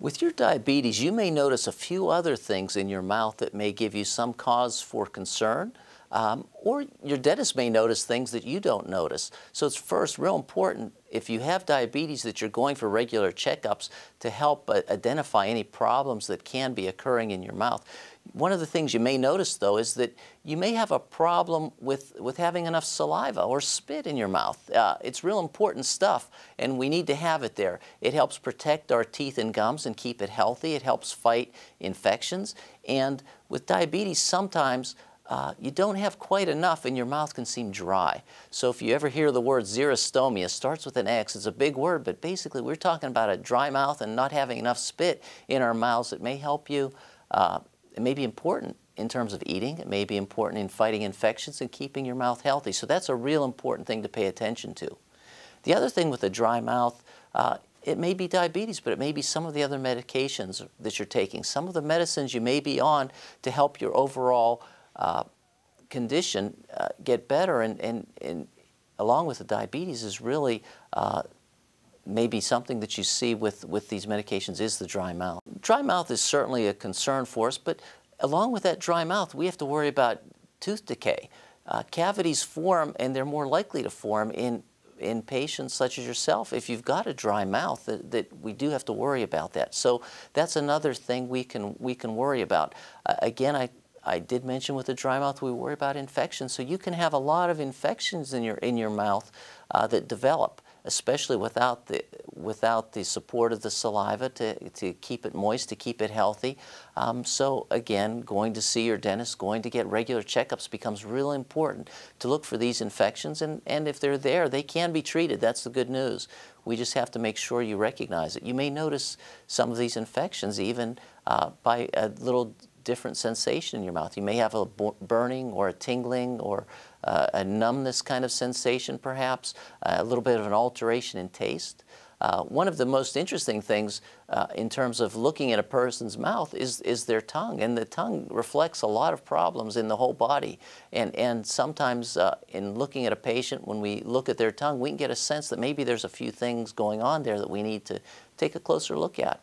With your diabetes, you may notice a few other things in your mouth that may give you some cause for concern, or your dentist may notice things that you don't notice. So it's first real important, if you have diabetes, that you're going for regular checkups to help identify any problems that can be occurring in your mouth. One of the things you may notice, though, is that you may have a problem with having enough saliva or spit in your mouth. It's real important stuff, and we need to have it there. It helps protect our teeth and gums and keep it healthy. It helps fight infections. And with diabetes, sometimes you don't have quite enough and your mouth can seem dry. So if you ever hear the word xerostomia, it starts with an X. It's a big word, but basically we're talking about a dry mouth and not having enough spit in our mouths. It may help you. It may be important in terms of eating. It may be important in fighting infections and keeping your mouth healthy. So that's a real important thing to pay attention to. The other thing with a dry mouth, it may be diabetes, but it may be some of the other medications that you're taking. Some of the medicines you may be on to help your overall condition get better, and along with the diabetes is really maybe something that you see with these medications is the dry mouth. Dry mouth is certainly a concern for us, but along with that dry mouth, we have to worry about tooth decay. Cavities form, and they're more likely to form in patients such as yourself. If you've got a dry mouth, that we do have to worry about that. So that's another thing we can worry about. Again, I did mention with the dry mouth we worry about infections. So you can have a lot of infections in your mouth that develop, especially without the support of the saliva to keep it moist, to keep it healthy. So again, going to see your dentist, going to get regular checkups becomes really important to look for these infections, and if they're there, they can be treated. That's the good news. We just have to make sure you recognize it. You may notice some of these infections even by a little different sensation in your mouth. You may have a burning or a tingling or a numbness kind of sensation perhaps, a little bit of an alteration in taste. One of the most interesting things in terms of looking at a person's mouth is their tongue, and the tongue reflects a lot of problems in the whole body. And sometimes in looking at a patient, when we look at their tongue, we can get a sense that maybe there's a few things going on there that we need to take a closer look at.